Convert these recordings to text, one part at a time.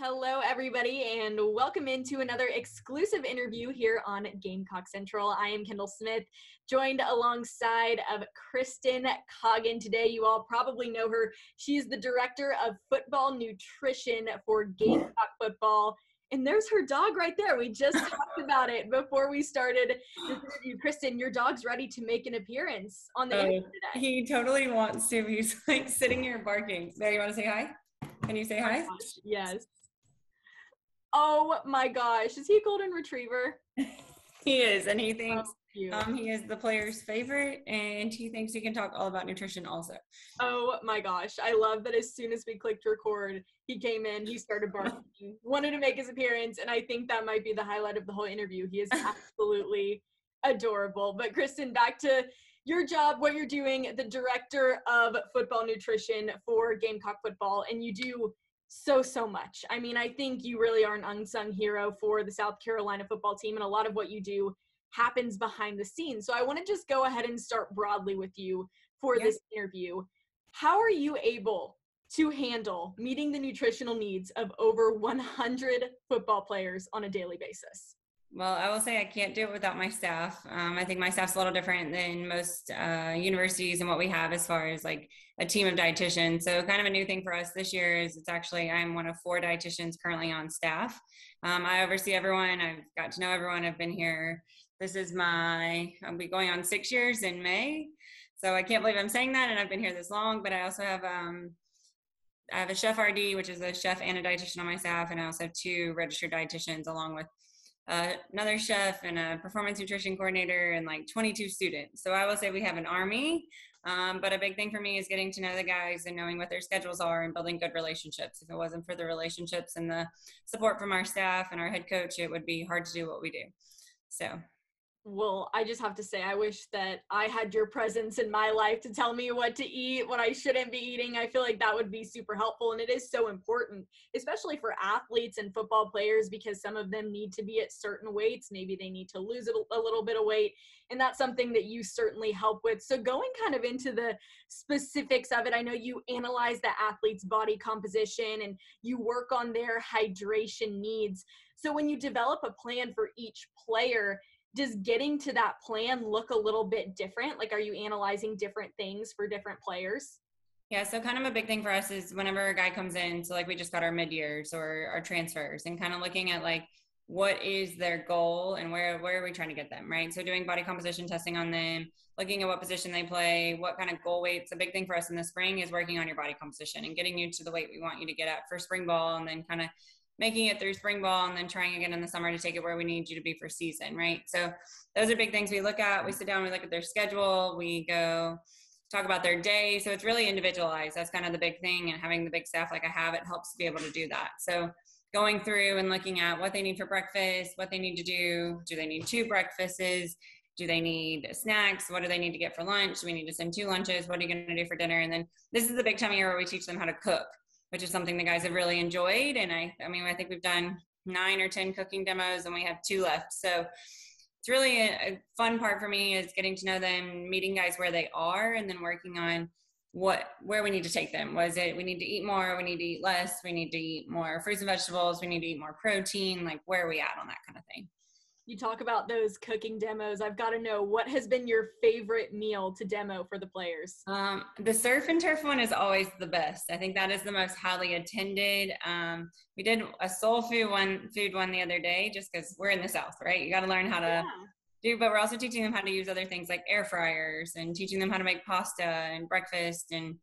Hello, everybody, and welcome into another exclusive interview here on Gamecock Central. I am Kendall Smith, joined alongside of Kristin Coggin today. You all probably know her. She's the Director of Football Nutrition for Gamecock Football. And there's her dog right there. We just talked about it before we started this interview. Kristin, your dog's ready to make an appearance on the interview today. He totally wants to. He's like sitting here barking. There, you want to say hi? Can you say hi? Oh gosh, yes. Oh my gosh. Is he a golden retriever? He is, and he thinks he is the player's favorite, and he thinks he can talk all about nutrition also. Oh my gosh. I love that as soon as we clicked record, he came in, he started barking, wanted to make his appearance, and I think that might be the highlight of the whole interview. He is absolutely adorable. But Kristin, back to your job, what you're doing, the Director of Football Nutrition for Gamecock Football, and you do so much. I mean, I think you really are an unsung hero for the South Carolina football team, and a lot of what you do happens behind the scenes. So I want to just go ahead and start broadly with you for this interview. How are you able to handle meeting the nutritional needs of over 100 football players on a daily basis? Well, I will say I can't do it without my staff. I think my staff's a little different than most universities and what we have as far as like a team of dietitians. So kind of a new thing for us this year is I'm one of 4 dietitians currently on staff. I oversee everyone. I've got to know everyone. I've been here. I'll be going on 6 years in May. So I can't believe I'm saying that, and I've been here this long, but I also have I have a chef RD, which is a chef and a dietitian on my staff, and I also have 2 registered dietitians along with another chef and a performance nutrition coordinator and like 22 students. So I will say we have an army, but a big thing for me is getting to know the guys and knowing what their schedules are and building good relationships. If it wasn't for the relationships and the support from our staff and our head coach, it would be hard to do what we do. So. Well, I just have to say, I wish that I had your presence in my life to tell me what to eat, what I shouldn't be eating. I feel like that would be super helpful. And it is so important, especially for athletes and football players, because some of them need to be at certain weights. Maybe they need to lose a little bit of weight. And that's something that you certainly help with. So going kind of into the specifics of it, I know you analyze the athlete's body composition and you work on their hydration needs. So when you develop a plan for each player, does getting to that plan look a little bit different? Like, are you analyzing different things for different players? Yeah, so kind of a big thing for us is whenever a guy comes in, so like we just got our mid-years or our transfers, and kind of looking at like what is their goal and where are we trying to get them, right? So doing body composition testing on them, looking at what position they play, what kind of goal weights. A big thing for us in the spring is working on your body composition and getting you to the weight we want you to get at for spring ball, and then kind of making it through spring ball and then trying again in the summer to take it where we need you to be for season, right? So those are big things we look at. We sit down, we look at their schedule, we go talk about their day. So it's really individualized. That's kind of the big thing, and having the big staff like I have, it helps to be able to do that. So going through and looking at what they need for breakfast, what they need to do they need 2 breakfasts? Do they need snacks? What do they need to get for lunch? Do we need to send 2 lunches? What are you going to do for dinner? And then this is the big time of year where we teach them how to cook, which is something the guys have really enjoyed. And I think we've done 9 or 10 cooking demos and we have 2 left. So it's really a fun part for me is getting to know them, meeting guys where they are, and then working on where we need to take them. Was it we need to eat more, we need to eat less, we need to eat more fruits and vegetables, we need to eat more protein, like where are we at on that kind of thing. You talk about those cooking demos. I've got to know, what has been your favorite meal to demo for the players? The surf and turf one is always the best. I think that is the most highly attended. We did a soul food one the other day just because we're in the South, right? You got to learn how to do, but we're also teaching them how to use other things like air fryers and teaching them how to make pasta and breakfast. And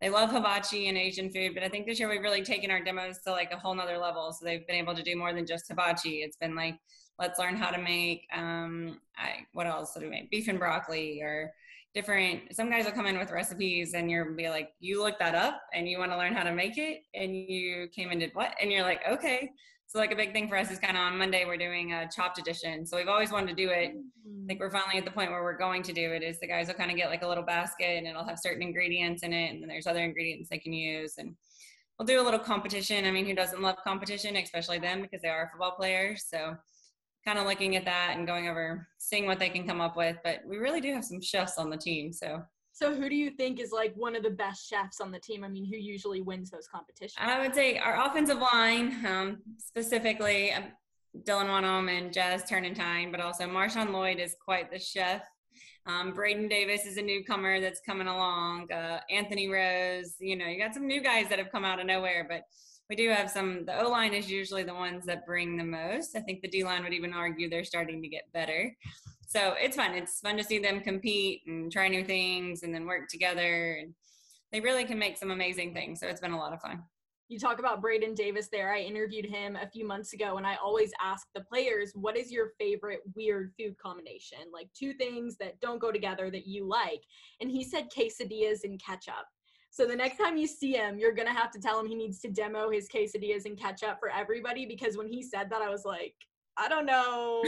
they love hibachi and Asian food, but I think this year we've really taken our demos to like a whole nother level. So they've been able to do more than just hibachi. It's been like, let's learn how to make, what else do we make? Beef and broccoli, or different. Some guys will come in with recipes and you'll be like, you looked that up and you want to learn how to make it, and you came and did what? And you're like, okay. So like a big thing for us is kind of on Monday, we're doing a chopped edition. So we've always wanted to do it. I think we're finally at the point where we're going to do it, is the guys will kind of get like a little basket and it'll have certain ingredients in it. And then there's other ingredients they can use. And we'll do a little competition. I mean, who doesn't love competition, especially them, because they are football players. So kind of looking at that and going over, seeing what they can come up with. But we really do have some chefs on the team. So So who do you think is like one of the best chefs on the team? I mean, who usually wins those competitions? I would say our offensive line, specifically Dylan Wanham and Jazz Turnentine, but also Marshawn Lloyd is quite the chef. Braden Davis is a newcomer that's coming along. Anthony Rose, you got some new guys that have come out of nowhere, but we do have some. The O-line is usually the ones that bring the most. I think the D-line would even argue they're starting to get better. So it's fun. It's fun to see them compete and try new things and then work together. And they really can make some amazing things. So it's been a lot of fun. You talk about Braden Davis there. I interviewed him a few months ago, and I always ask the players, what is your favorite weird food combination? Like 2 things that don't go together that you like. And he said quesadillas and ketchup. So the next time you see him, you're going to have to tell him he needs to demo his quesadillas and ketchup for everybody, because when he said that, I was like, I don't know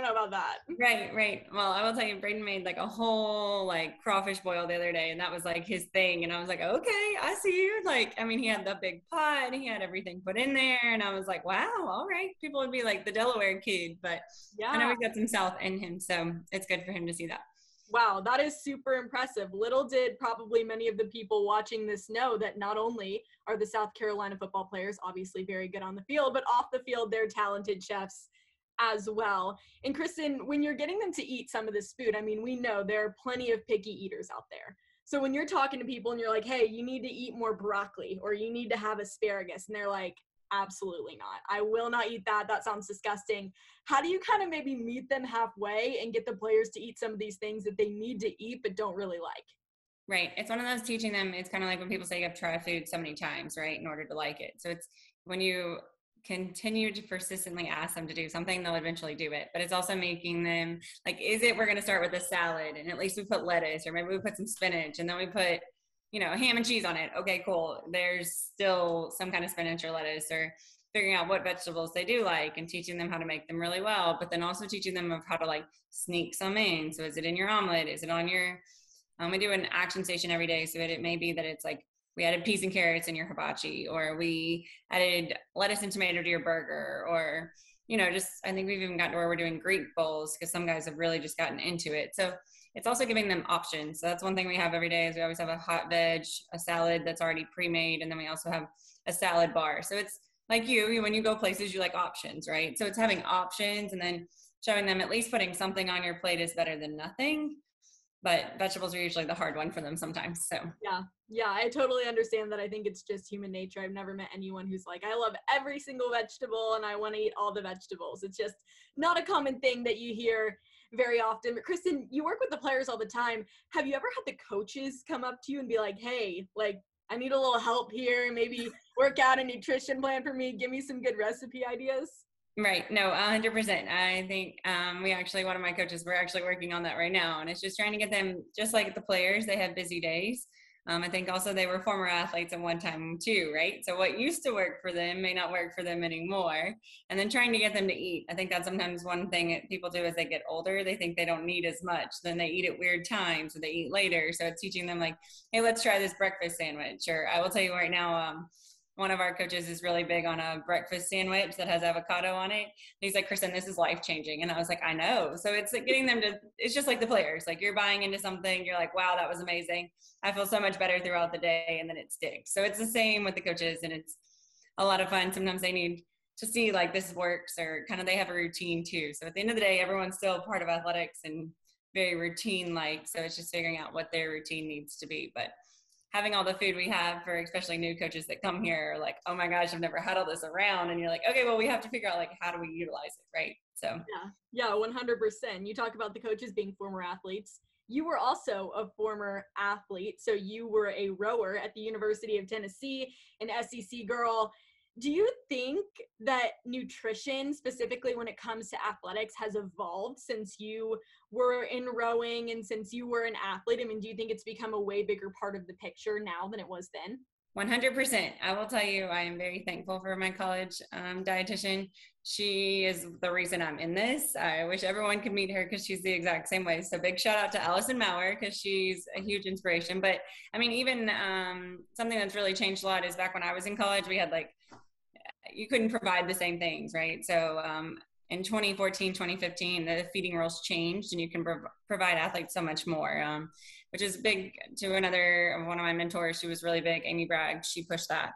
about that. Right. Well, I will tell you, Braden made like a whole like crawfish boil the other day, and that was like his thing. And I was like, okay, I see you. Like, I mean, he had the big pot, and he had everything put in there, and I was like, wow, all right. People would be like the Delaware kid, but yeah, I know he's got some South in him, so it's good for him to see that. Wow, that is super impressive. Little did probably many of the people watching this know that not only are the South Carolina football players obviously very good on the field, but off the field, they're talented chefs as well. And Kristin, when you're getting them to eat some of this food, I mean, we know there are plenty of picky eaters out there. So when you're talking to people and you're like, hey, you need to eat more broccoli, or you need to have asparagus, and they're like, absolutely not. I will not eat that. That sounds disgusting. How do you kind of maybe meet them halfway and get the players to eat some of these things that they need to eat but don't really like? Right. It's one of those teaching them. It's kind of like when people say you have to try food so many times, right, in order to like it. So it's when you continue to persistently ask them to do something, they'll eventually do it. But it's also making them like, we're going to start with a salad, and at least we put lettuce, or maybe we put some spinach, and then we put ham and cheese on it. Okay, cool. There's still some kind of spinach or lettuce, or figuring out what vegetables they do like and teaching them how to make them really well, but then also teaching them of how to like sneak some in. So is it in your omelet? Is it on your, we do an action station every day. So it may be that it's like, we added peas and carrots in your hibachi, or we added lettuce and tomato to your burger, or, I think we've even gotten to where we're doing Greek bowls, because some guys have really just gotten into it. So it's also giving them options. So that's one thing we have every day is we always have a hot veg, a salad that's already pre-made, and then we also have a salad bar. So it's like when you go places, you like options, right? So it's having options and then showing them at least putting something on your plate is better than nothing. But vegetables are usually the hard one for them sometimes. So yeah, I totally understand that. I think it's just human nature. I've never met anyone who's like, I love every single vegetable and I want to eat all the vegetables. It's just not a common thing that you hear very often. But Kristin, you work with the players all the time. Have you ever had the coaches come up to you and be like, hey, like, I need a little help here, maybe work out a nutrition plan for me, give me some good recipe ideas? Right. No, 100%. I think one of my coaches, we're actually working on that right now. And it's just trying to get them, just like the players, they have busy days. I think also they were former athletes at one time too, right? So what used to work for them may not work for them anymore. And then trying to get them to eat. I think that's sometimes one thing that people do as they get older. They think they don't need as much. Then they eat at weird times, or they eat later. So it's teaching them like, hey, let's try this breakfast sandwich. Or I will tell you right now, one of our coaches is really big on a breakfast sandwich that has avocado on it. And he's like, Kristin, this is life-changing. And I was like, I know. So it's like getting them to, it's just like the players, like you're buying into something. You're like, wow, that was amazing. I feel so much better throughout the day. And then it sticks. So it's the same with the coaches, and it's a lot of fun. Sometimes they need to see like this works, or kind of, they have a routine too. So at the end of the day, everyone's still part of athletics and very routine-like. So it's just figuring out what their routine needs to be. But having all the food we have for especially new coaches that come here are like, oh my gosh, I've never had all this around. And you're like, okay, well, we have to figure out like, how do we utilize it, right? So yeah, 100%. You talk about the coaches being former athletes. You were also a former athlete. So you were a rower at the University of Tennessee, an SEC girl. Do you think that nutrition, specifically when it comes to athletics, has evolved since you were in rowing and since you were an athlete? I mean, do you think it's become a way bigger part of the picture now than it was then? 100%. I will tell you, I am very thankful for my college dietitian. She is the reason I'm in this. I wish everyone could meet her because she's the exact same way. So big shout out to Allison Maurer because she's a huge inspiration. But I mean, even something that's really changed a lot is back when I was in college, we had like, you couldn't provide the same things, right? So in 2014, 2015, the feeding rules changed and you can provide athletes so much more, which is big to one of my mentors. She was really big, Amy Bragg. She pushed that,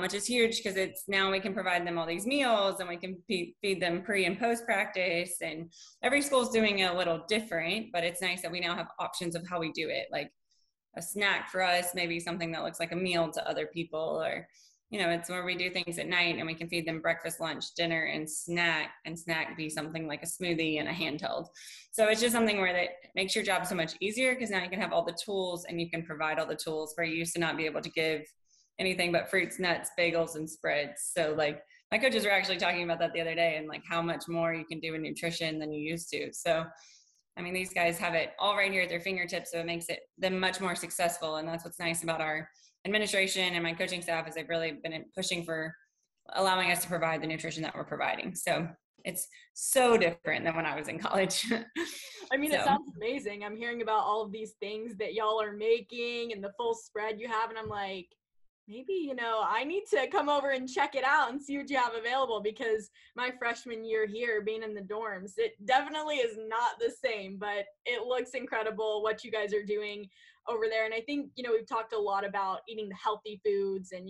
which is huge because it's now we can provide them all these meals and we can feed them pre and post practice. And every school's doing it a little different, but it's nice that we now have options of how we do it. Like a snack for us, maybe something that looks like a meal to other people, or it's where we do things at night and we can feed them breakfast, lunch, dinner, and snack be something like a smoothie and a handheld. So it's just something where that makes your job so much easier because now you can have all the tools and you can provide all the tools where you used to not be able to give anything but fruits, nuts, bagels, and spreads. So like my coaches were actually talking about that the other day and like how much more you can do in nutrition than you used to. So I mean, these guys have it all right here at their fingertips, so it makes them much more successful. And that's what's nice about our administration and my coaching staff is they've really been pushing for allowing us to provide the nutrition that we're providing. So it's so different than when I was in college. I mean, It sounds amazing. I'm hearing about all of these things that y'all are making and the full spread you have. And I'm like, maybe, I need to come over and check it out and see what you have available, because my freshman year here being in the dorms, it definitely is not the same, but it looks incredible what you guys are doing over there. And I think, we've talked a lot about eating the healthy foods and,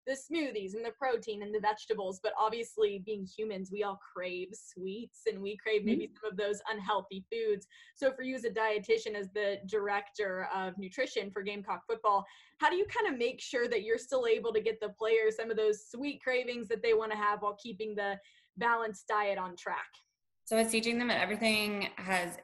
the smoothies and the protein and the vegetables, but obviously being humans, we all crave sweets and we crave maybe some of those unhealthy foods. So for you as a dietitian, as the director of nutrition for Gamecock Football, how do you kind of make sure that you're still able to get the players some of those sweet cravings that they want to have while keeping the balanced diet on track? So it's teaching them that everything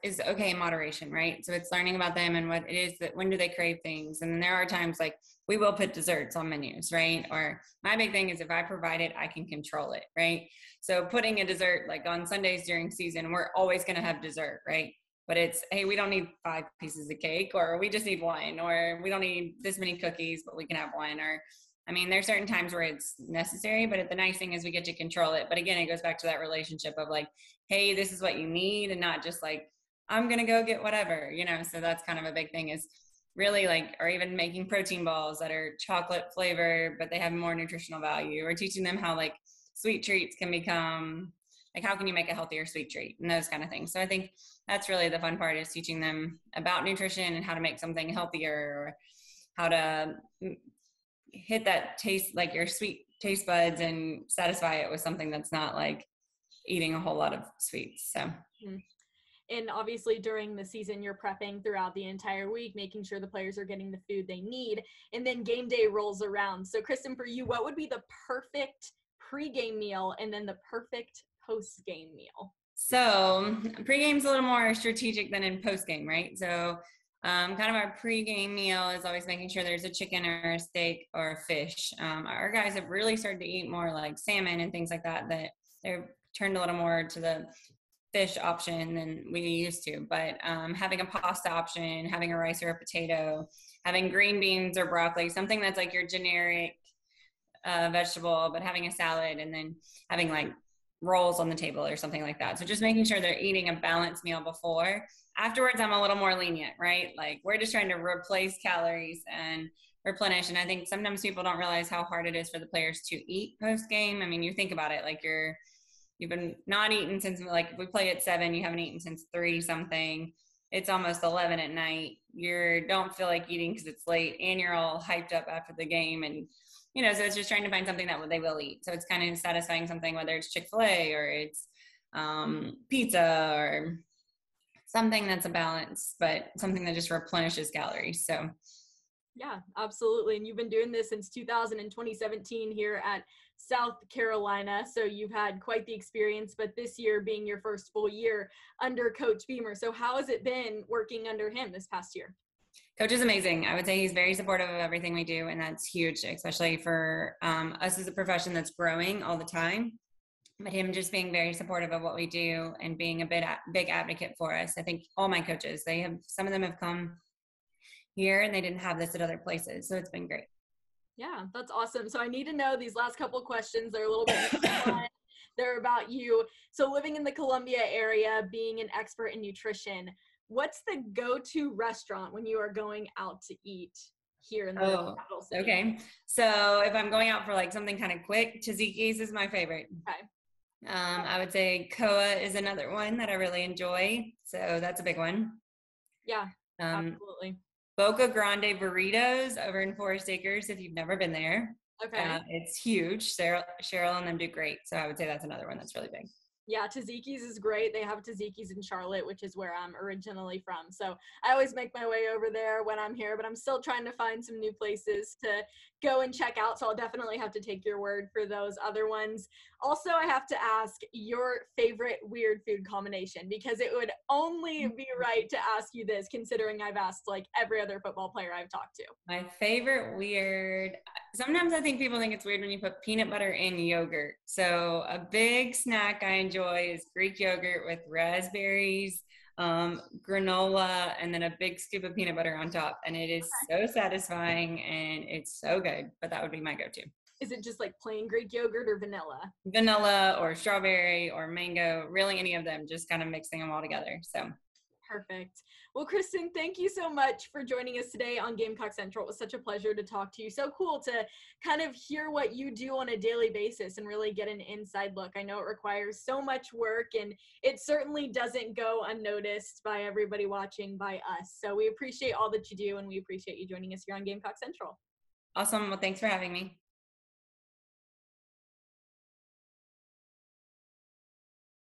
is okay in moderation, right? So it's learning about them and what it is that when do they crave things. And then there are times like we will put desserts on menus, right? Or my big thing is if I provide it, I can control it, right? So putting a dessert like on Sundays during season, we're always going to have dessert, right? But it's, hey, we don't need 5 pieces of cake, or we just need 1, or we don't need this many cookies, but we can have 1. Or I mean, there's certain times where it's necessary, but the nice thing is we get to control it. But again, it goes back to that relationship of like, hey, this is what you need, and not just like, I'm going to go get whatever, So that's kind of a big thing is really like, or even making protein balls that are chocolate flavor, but they have more nutritional value, or teaching them how like sweet treats can become, like how can you make a healthier sweet treat and those kind of things. So I think that's really the fun part is teaching them about nutrition and how to make something healthier, or how to hit that taste, like your sweet taste buds, and satisfy it with something that's not like eating a whole lot of sweets. So And obviously during the season, you're prepping throughout the entire week, making sure the players are getting the food they need. And then game day rolls around. So Kristin, for you, what would be the perfect pregame meal and then the perfect post-game meal? So pregame's a little more strategic than in postgame, right? So kind of our pregame meal is always making sure there's a chicken or a steak or a fish. Our guys have really started to eat more like salmon and things like that, that they're turned a little more to the fish option than we used to. But having a pasta option, having a rice or a potato, having green beans or broccoli, something that's like your generic vegetable, but having a salad, and then having like rolls on the table or something like that. So just making sure they're eating a balanced meal before. Afterwards, I'm a little more lenient, right? Like we're just trying to replace calories and replenish. And I think sometimes people don't realize how hard it is for the players to eat post game. I mean, you think about it, like you've been not eating since, like if we play at 7, you haven't eaten since 3 something. It's almost 11 at night. You don't feel like eating because it's late, and you're all hyped up after the game. And so it's just trying to find something that they will eat. So it's kind of satisfying something, whether it's Chick-fil-A or it's pizza or something that's a balance, but something that just replenishes calories. So yeah, absolutely. And you've been doing this since 2017 here at South Carolina. So you've had quite the experience, but this year being your first full year under Coach Beamer. So how has it been working under him this past year? Coach is amazing. I would say he's very supportive of everything we do, and that's huge, especially for us as a profession that's growing all the time. But him just being very supportive of what we do and being a big advocate for us. I think all my coaches, some of them have come here and they didn't have this at other places. So it's been great. Yeah, that's awesome. So I need to know these last couple of questions. They're a little bit fun. They're about you. So living in the Columbia area, being an expert in nutrition, what's the go-to restaurant when you are going out to eat here in the capital city? Okay. So if I'm going out for like something kind of quick, Tzatziki's is my favorite. Okay. I would say Koa is another one that I really enjoy. So that's a big one. Yeah, Um, absolutely. Boca Grande Burritos over in Forest Acres, if you've never been there. Okay. It's huge. Cheryl and them do great. So I would say that's another one that's really big. Yeah, Tzatziki's is great. They have Tzatziki's in Charlotte, which is where I'm originally from. So I always make my way over there when I'm here, but I'm still trying to find some new places to go and check out. So I'll definitely have to take your word for those other ones. Also, I have to ask your favorite weird food combination, because it would only be right to ask you this, considering I've asked like every other football player I've talked to. My favorite weird, sometimes I think people think it's weird when you put peanut butter in yogurt. So a big snack I enjoy is Greek yogurt with raspberries, granola, and then a big scoop of peanut butter on top. And it is so satisfying and it's so good. But that would be my go-to. Is it just like plain Greek yogurt or vanilla? Vanilla or strawberry or mango, really any of them, just kind of mixing them all together. So perfect. Well, Kristin, thank you so much for joining us today on Gamecock Central. It was such a pleasure to talk to you. So cool to kind of hear what you do on a daily basis and really get an inside look. I know it requires so much work, and it certainly doesn't go unnoticed by everybody watching, by us. So we appreciate all that you do, and we appreciate you joining us here on Gamecock Central. awesome. Well, thanks for having me.